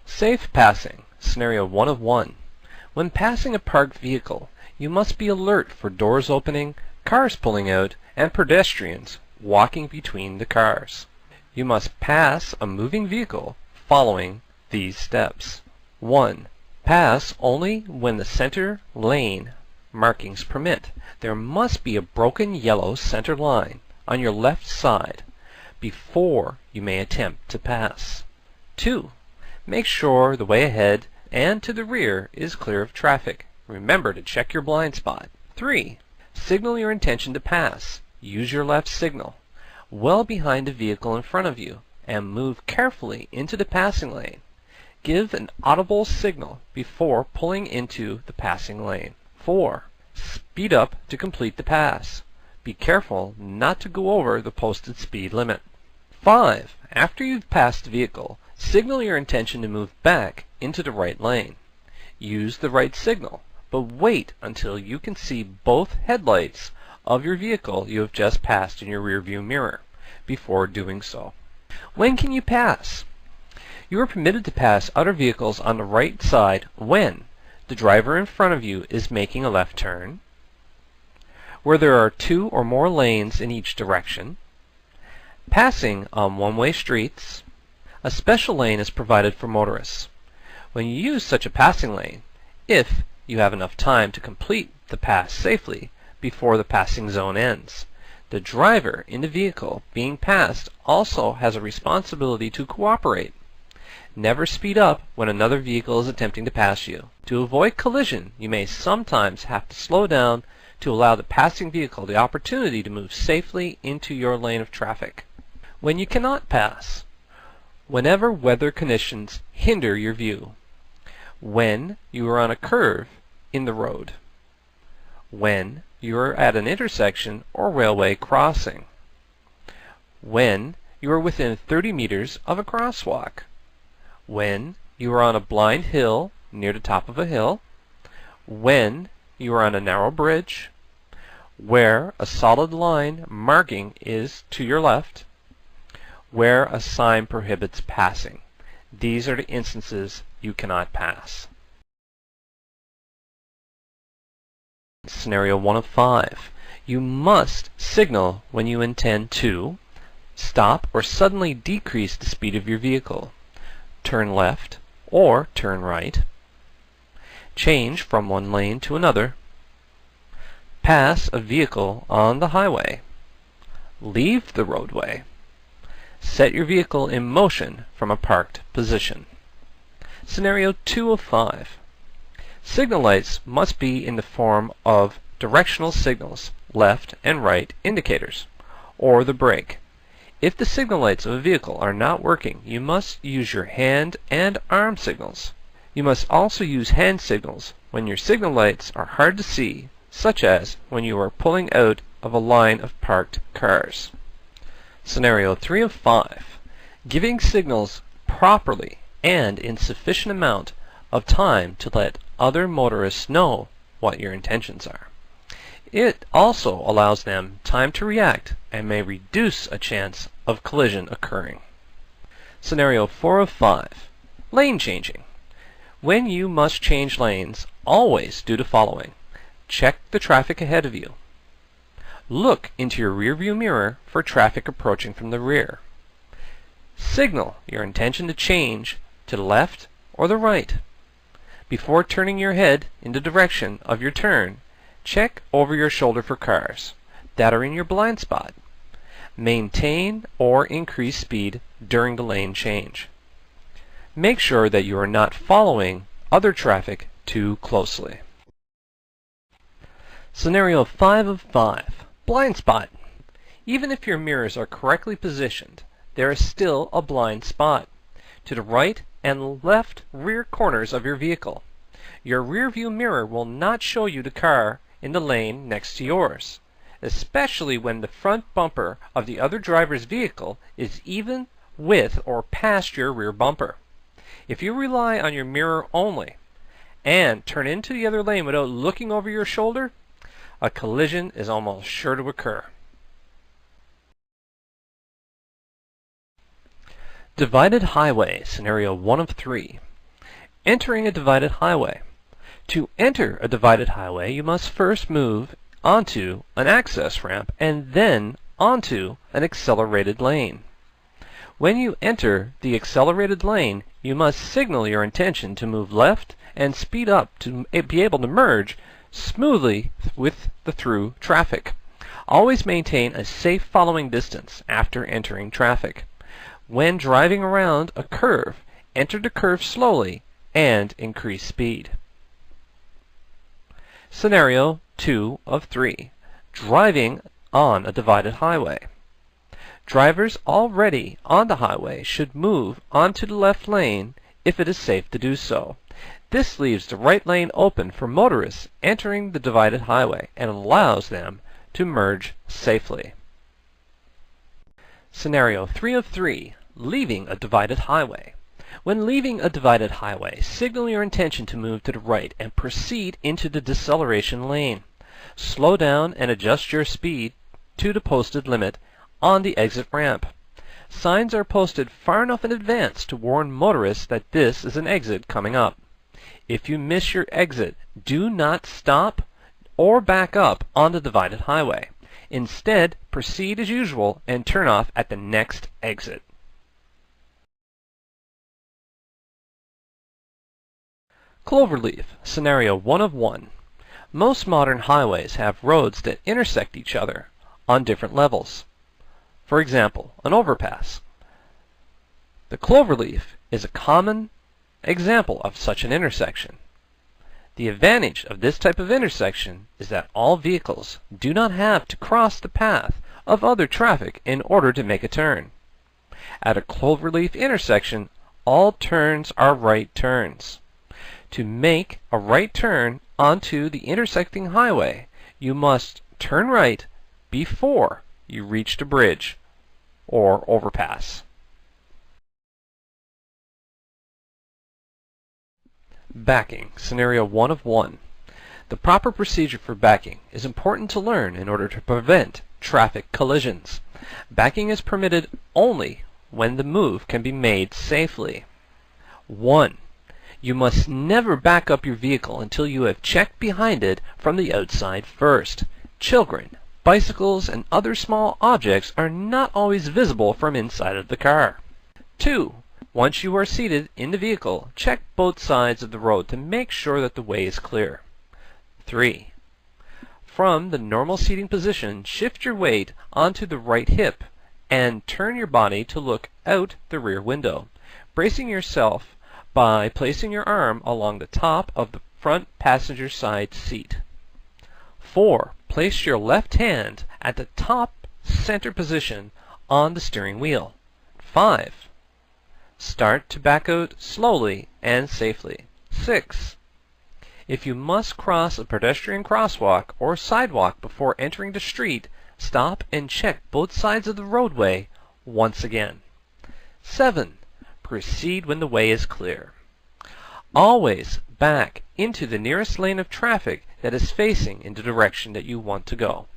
Safe passing, scenario 1 of 1. When passing a parked vehicle, you must be alert for doors opening, cars pulling out, and pedestrians walking between the cars. You must pass a moving vehicle following these steps. 1. Pass only when the center lane markings permit. There must be a broken yellow center line on your left side before you may attempt to pass. 2. Make sure the way ahead and to the rear is clear of traffic. Remember to check your blind spot. 3. Signal your intention to pass. Use your left signal well behind the vehicle in front of you and move carefully into the passing lane. Give an audible signal before pulling into the passing lane. 4. Speed up to complete the pass. Be careful not to go over the posted speed limit. 5. After you've passed the vehicle, signal your intention to move back into the right lane. Use the right signal, but wait until you can see both headlights of your vehicle you have just passed in your rearview mirror before doing so. When can you pass? You are permitted to pass other vehicles on the right side when the driver in front of you is making a left turn, where there are 2 or more lanes in each direction, passing on one-way streets. A special lane is provided for motorists. When you use such a passing lane, if you have enough time to complete the pass safely before the passing zone ends, the driver in the vehicle being passed also has a responsibility to cooperate. Never speed up when another vehicle is attempting to pass you. To avoid collision, you may sometimes have to slow down to allow the passing vehicle the opportunity to move safely into your lane of traffic. When you cannot pass, whenever weather conditions hinder your view, when you are on a curve in the road, when you are at an intersection or railway crossing, when you are within 30 meters of a crosswalk, when you are on a blind hill near the top of a hill, when you are on a narrow bridge, where a solid line marking is to your left, where a sign prohibits passing. These are the instances you cannot pass. Scenario 1 of 5. You must signal when you intend to stop or suddenly decrease the speed of your vehicle, turn left or turn right, change from one lane to another, pass a vehicle on the highway, leave the roadway, set your vehicle in motion from a parked position. Scenario 2 of 5. Signal lights must be in the form of directional signals, left and right indicators, or the brake. If the signal lights of a vehicle are not working, you must use your hand and arm signals. You must also use hand signals when your signal lights are hard to see, such as when you are pulling out of a line of parked cars. Scenario 3 of 5. Giving signals properly and in sufficient amount of time to let other motorists know what your intentions are. It also allows them time to react and may reduce a chance of collision occurring. Scenario 4 of 5. Lane changing. When you must change lanes, always do the following. Check the traffic ahead of you. Look into your rearview mirror for traffic approaching from the rear. Signal your intention to change to the left or the right. Before turning your head in the direction of your turn, check over your shoulder for cars that are in your blind spot. Maintain or increase speed during the lane change. Make sure that you are not following other traffic too closely. Scenario 5 of 5. Blind spot. Even if your mirrors are correctly positioned, there is still a blind spot to the right and left rear corners of your vehicle. Your rear view mirror will not show you the car in the lane next to yours, especially when the front bumper of the other driver's vehicle is even with or past your rear bumper. If you rely on your mirror only and turn into the other lane without looking over your shoulder, a collision is almost sure to occur. Divided highway, scenario 1 of 3. Entering a divided highway. To enter a divided highway, you must first move onto an access ramp and then onto an accelerated lane. When you enter the accelerated lane, you must signal your intention to move left and speed up to be able to merge smoothly with the through traffic. Always maintain a safe following distance after entering traffic. When driving around a curve, enter the curve slowly and increase speed. Scenario 2 of 3. Driving on a divided highway. Drivers already on the highway should move onto the left lane if it is safe to do so. This leaves the right lane open for motorists entering the divided highway and allows them to merge safely. Scenario 3 of 3. Leaving a divided highway. When leaving a divided highway, signal your intention to move to the right and proceed into the deceleration lane. Slow down and adjust your speed to the posted limit on the exit ramp. Signs are posted far enough in advance to warn motorists that this is an exit coming up. If you miss your exit, do not stop or back up on the divided highway. Instead, proceed as usual and turn off at the next exit. Cloverleaf, Scenario 1 of 1. Most modern highways have roads that intersect each other on different levels. For example, an overpass. The cloverleaf is a common example of such an intersection. The advantage of this type of intersection is that all vehicles do not have to cross the path of other traffic in order to make a turn. At a cloverleaf intersection, all turns are right turns. To make a right turn onto the intersecting highway, you must turn right before you reach the bridge or overpass. Backing, Scenario 1 of 1. The proper procedure for backing is important to learn in order to prevent traffic collisions. Backing is permitted only when the move can be made safely. 1. You must never back up your vehicle until you have checked behind it from the outside first. Children, bicycles, and other small objects are not always visible from inside of the car. 2. Once you are seated in the vehicle, check both sides of the road to make sure that the way is clear. 3. From the normal seating position, shift your weight onto the right hip and turn your body to look out the rear window, bracing yourself by placing your arm along the top of the front passenger side seat. 4. Place your left hand at the top center position on the steering wheel. 5. Start to back out slowly and safely. 6. If you must cross a pedestrian crosswalk or sidewalk before entering the street, stop and check both sides of the roadway once again. 7. Proceed when the way is clear. Always back into the nearest lane of traffic that is facing in the direction that you want to go.